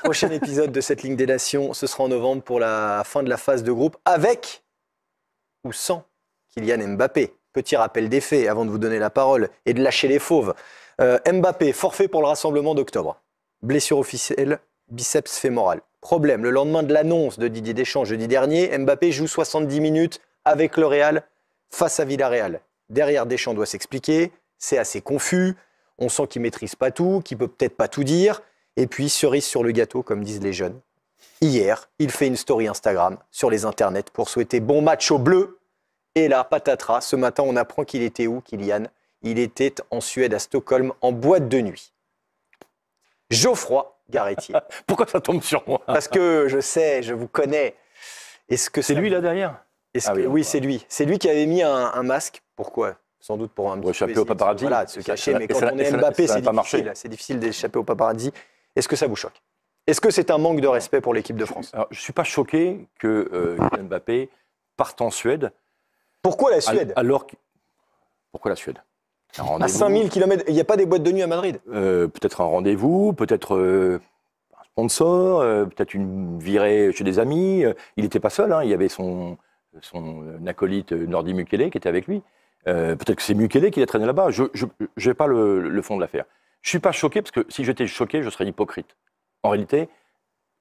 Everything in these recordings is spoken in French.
Prochain épisode de cette Ligue des Nations, ce sera en novembre pour la fin de la phase de groupe, avec ou sans Kylian Mbappé. Petit rappel des faits avant de vous donner la parole et de lâcher les fauves. Mbappé, forfait pour le rassemblement d'octobre. Blessure officielle, biceps fémoral. Problème, le lendemain de l'annonce de Didier Deschamps jeudi dernier, Mbappé joue 70 minutes avec le Real face à Villarreal. Derrière, Deschamps doit s'expliquer, c'est assez confus, on sent qu'il ne maîtrise pas tout, qu'il ne peut peut-être pas tout dire. Et puis, cerise sur le gâteau, comme disent les jeunes. Hier, il fait une story Instagram sur les internets pour souhaiter bon match aux Bleus. Et là, patatras, ce matin, on apprend qu'il était où, Kylian? Il était en Suède, à Stockholm, en boîte de nuit. Geoffroy Garretier. Pourquoi ça tombe sur moi? Parce que je sais, je vous connais. Est-ce que c'est lui là derrière? Oui, c'est lui. C'est lui qui avait mis un masque. Pourquoi? Sans doute pour un échapper au paparazzi. Voilà, de se cacher. Mais quand on est Mbappé, c'est difficile d'échapper au paparazzi. Est-ce que ça vous choque? Est-ce que c'est un manque de respect pour l'équipe de France? Alors, je ne suis pas choqué que Kylian Mbappé parte en Suède. Pourquoi la Suède? Pourquoi la Suède? À 5000 km, il n'y a pas des boîtes de nuit à Madrid? Peut-être un rendez-vous, peut-être un sponsor, peut-être une virée chez des amis. Il n'était pas seul, hein. Il y avait son acolyte Nordi Mukele qui était avec lui. Peut-être que c'est Mukele qui l'a traîné là-bas. Je n'ai pas le fond de l'affaire. Je ne suis pas choqué, parce que si j'étais choqué, je serais hypocrite. En réalité,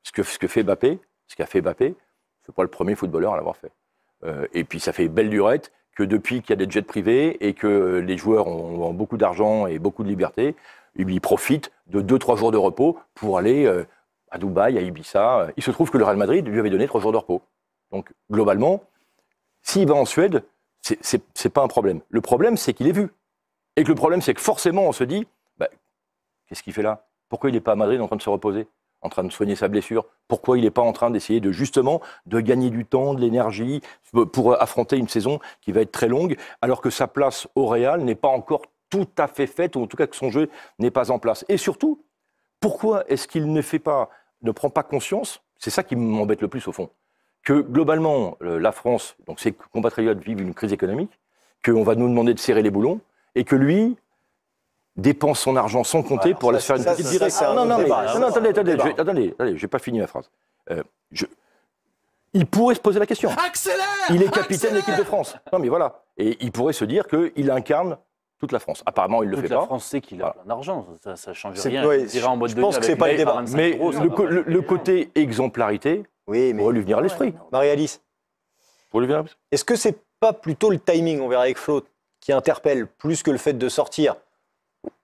ce qu'a fait Mbappé, ce n'est pas le premier footballeur à l'avoir fait. Et puis ça fait belle lurette que depuis qu'il y a des jets privés et que les joueurs ont beaucoup d'argent et beaucoup de liberté, ils profitent de 2-3 jours de repos pour aller à Dubaï, à Ibiza. Il se trouve que le Real Madrid lui avait donné 3 jours de repos. Donc globalement, s'il va en Suède, c'est pas un problème. Le problème, c'est qu'il est vu. Et que le problème, c'est que forcément, on se dit, qu'est-ce qu'il fait là? Pourquoi il n'est pas à Madrid en train de se reposer, en train de soigner sa blessure? Pourquoi il n'est pas en train d'essayer de gagner du temps, de l'énergie pour affronter une saison qui va être très longue, alors que sa place au Real n'est pas encore tout à fait faite, ou en tout cas que son jeu n'est pas en place. Et surtout, pourquoi est-ce qu'il ne prend pas conscience, c'est ça qui m'embête le plus au fond, que globalement, la France, donc ses compatriotes vivent une crise économique, qu'on va nous demander de serrer les boulons, et que lui dépense son argent sans compter pour aller se faire une petite virée. Attendez, j'ai pas fini ma phrase. Il pourrait se poser la question. Accélère! Il est capitaine de l'équipe de France. Non mais voilà. Et il pourrait se dire qu'il incarne toute la France. Apparemment, il le fait pas. Toute la France sait qu'il a plein d'argent. Ça change rien. Ouais, il ira en boîte je de pense nuit que c'est avec pas le Mbappé débat. à 25 Mais euros, le côté exemplarité pourrait lui venir à l'esprit. Marie-Alice, est-ce que c'est pas plutôt le timing, on verra avec Flo, qui interpelle plus que le fait de sortir?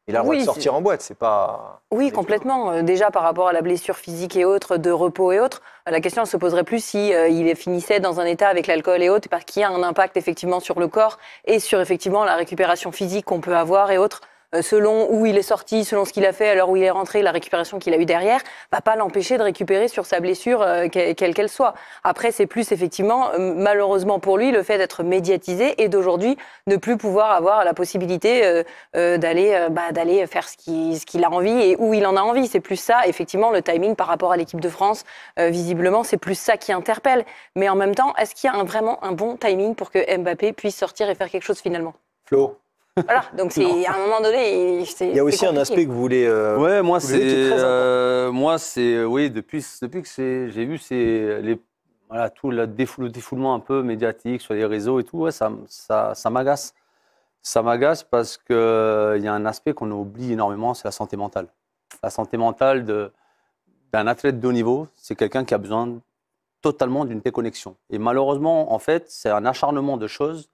Il a le droit de sortir en boîte, c'est pas... Oui, complètement. Déjà, par rapport à la blessure physique et autres, de repos et autres, la question se poserait plus si il finissait dans un état avec l'alcool et autres, parce qu'il y a un impact effectivement sur le corps et sur effectivement la récupération physique qu'on peut avoir et autres. Selon où il est sorti, selon ce qu'il a fait, à l'heure où il est rentré, la récupération qu'il a eue derrière, va pas l'empêcher de récupérer sur sa blessure, quelle qu'elle soit. Après, c'est plus effectivement, malheureusement pour lui, le fait d'être médiatisé et d'aujourd'hui ne plus pouvoir avoir la possibilité d'aller faire ce qu'il a envie et où il en a envie. C'est plus ça, effectivement, le timing par rapport à l'équipe de France. Visiblement, c'est plus ça qui interpelle. Mais en même temps, est-ce qu'il y a vraiment un bon timing pour que Mbappé puisse sortir et faire quelque chose finalement? Flo? Voilà, donc c'est à un moment donné, il y a aussi un aspect que vous voulez. Ouais, moi c'est depuis que j'ai vu tout le défoulement un peu médiatique sur les réseaux et tout, ouais, ça m'agace. Ça m'agace parce que il y a un aspect qu'on oublie énormément, c'est la santé mentale. La santé mentale d'un athlète de haut niveau, c'est quelqu'un qui a besoin totalement d'une déconnexion. Et malheureusement, en fait, c'est un acharnement de choses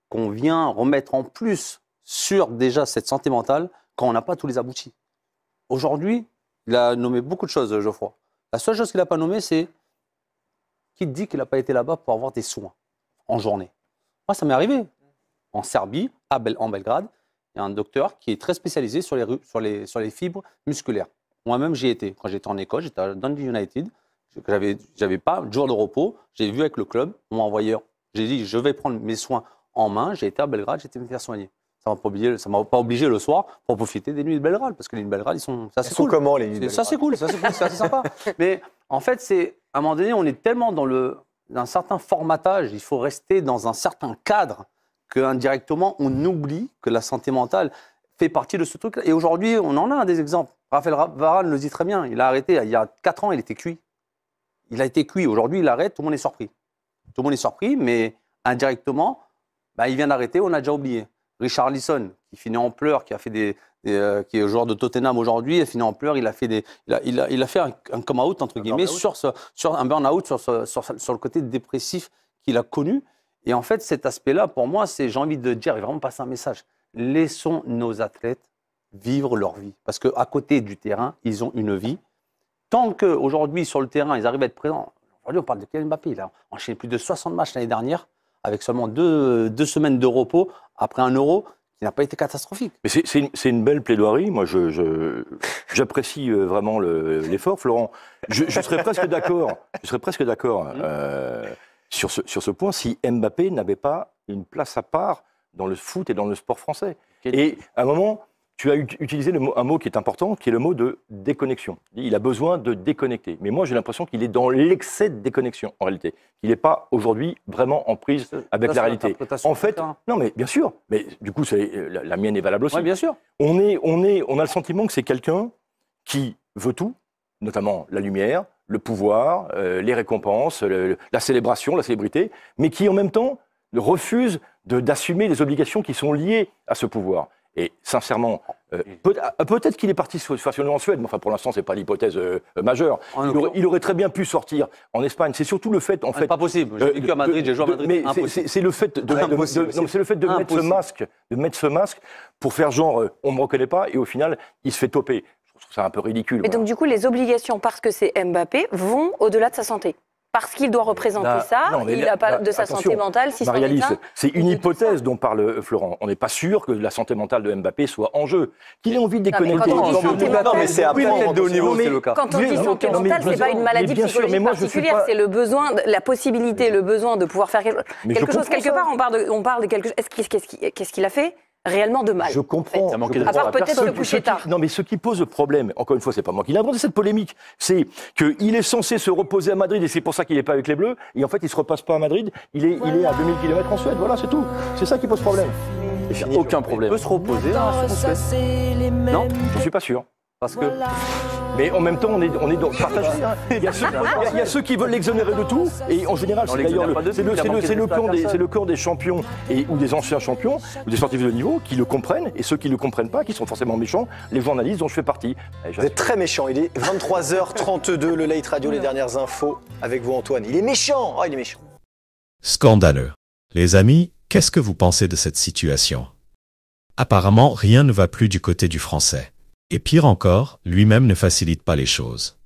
qu'on vient remettre en plus sur déjà cette santé mentale quand on n'a pas tous les aboutis. Aujourd'hui, il a nommé beaucoup de choses, Geoffroy. La seule chose qu'il n'a pas nommé, c'est qui dit qu'il n'a pas été là-bas pour avoir des soins en journée. Moi, ça m'est arrivé. En Serbie, en Belgrade, il y a un docteur qui est très spécialisé sur les fibres musculaires. Moi-même, j'y étais. Quand j'étais en Écosse, j'étais à Dundee United. J'avais pas de jour de repos. J'ai vu avec le club, on m'a envoyé. J'ai dit, je vais prendre mes soins en main. J'ai été à Belgrade, j'ai été me faire soigner. Ça m'a pas obligé le soir pour profiter des nuits de Belgrade, parce que les nuits de Belgrade, elles sont comment les nuits de Belgrade? Ça c'est cool, c'est assez sympa. Mais en fait, à un moment donné, on est tellement dans un certain formatage, il faut rester dans un certain cadre qu'indirectement, on oublie que la santé mentale fait partie de ce truc. Et aujourd'hui, on en a des exemples. Raphaël Varane le dit très bien. Il a arrêté il y a 4 ans, il était cuit. Il a été cuit. Aujourd'hui, il arrête, tout le monde est surpris. Tout le monde est surpris, mais indirectement, il vient d'arrêter, on a déjà oublié. Richarlison, qui finit en pleurs, qui est joueur de Tottenham aujourd'hui, il finit en pleurs, il a fait un come-out, entre guillemets, sur un burn-out, sur le côté dépressif qu'il a connu. Et en fait, cet aspect-là, pour moi, j'ai envie de dire, et vraiment passer un message. Laissons nos athlètes vivre leur vie. Parce qu'à côté du terrain, ils ont une vie. Tant qu'aujourd'hui, sur le terrain, ils arrivent à être présents. Aujourd'hui, on parle de Kylian Mbappé. Il a enchaîné plus de 60 matchs l'année dernière, avec seulement 2 semaines de repos, après un Euro qui n'a pas été catastrophique. Mais c'est une belle plaidoirie. Moi, j'apprécie vraiment l'effort, Florent. Je serais presque d'accord. Sur ce point, si Mbappé n'avait pas une place à part dans le foot et dans le sport français. Et à un moment, tu as utilisé un mot qui est important, qui est le mot de déconnexion. Il a besoin de déconnecter. Mais moi, j'ai l'impression qu'il est dans l'excès de déconnexion, en réalité. Il n'est pas, aujourd'hui, vraiment en prise avec la réalité. En fait, non, mais bien sûr. Mais du coup, la mienne est valable aussi. Oui, bien sûr. On a le sentiment que c'est quelqu'un qui veut tout, notamment la lumière, le pouvoir, les récompenses, la célébration, la célébrité, mais qui, en même temps, refuse d'assumer les obligations qui sont liées à ce pouvoir. Et sincèrement, peut-être qu'il est parti facilement en Suède, mais enfin pour l'instant, ce n'est pas l'hypothèse majeure. Il aurait très bien pu sortir en Espagne. C'est surtout le fait, en fait... Pas possible. J'ai vécu à Madrid, j'ai joué à Madrid. Mais c'est le fait de mettre ce masque pour faire genre, on ne me reconnaît pas, et au final, il se fait toper. Je trouve ça un peu ridicule. Et donc du coup, les obligations, parce que c'est Mbappé, vont au-delà de sa santé. Parce qu'il doit représenter ça, il n'a pas de sa santé mentale. Si Marie-Alice, c'est une hypothèse dont parle Florent. On n'est pas sûr que la santé mentale de Mbappé soit en jeu. Qu'il ait envie de déconnecter. Quand on dit santé mentale, c'est après de haut niveau, c'est le cas. Quand on dit santé mentale, c'est pas une maladie psychologique particulière, c'est le besoin, la possibilité, le besoin de pouvoir faire quelque chose. Quelque part, on parle de quelque chose. Qu'est-ce qu'il a fait réellement de mal? Je comprends. À part peut-être se coucher tard. Non, mais ce qui pose le problème, encore une fois, c'est pas moi qui l'ai inventé cette polémique, c'est qu'il est censé se reposer à Madrid et c'est pour ça qu'il n'est pas avec les Bleus. Et en fait, il se repasse pas à Madrid. Il est à 2000 km en Suède. Voilà, c'est tout. C'est ça qui pose problème. Il n'y a aucun problème. Il peut se reposer en Suède. Non, je suis pas sûr. Parce que. Mais en même temps, on est partagé. Il y a ceux qui veulent l'exonérer de tout, et en général, c'est d'ailleurs le camp des champions ou des anciens champions ou des sportifs de niveau qui le comprennent, et ceux qui le comprennent pas, qui sont forcément méchants, les journalistes dont je fais partie. Vous êtes très méchant. Il est 23h32, le Late Radio, les dernières infos avec vous, Antoine. Il est méchant. Oh, il est méchant. Scandaleux. Les amis, qu'est-ce que vous pensez de cette situation? Apparemment, rien ne va plus du côté du Français. Et pire encore, lui-même ne facilite pas les choses.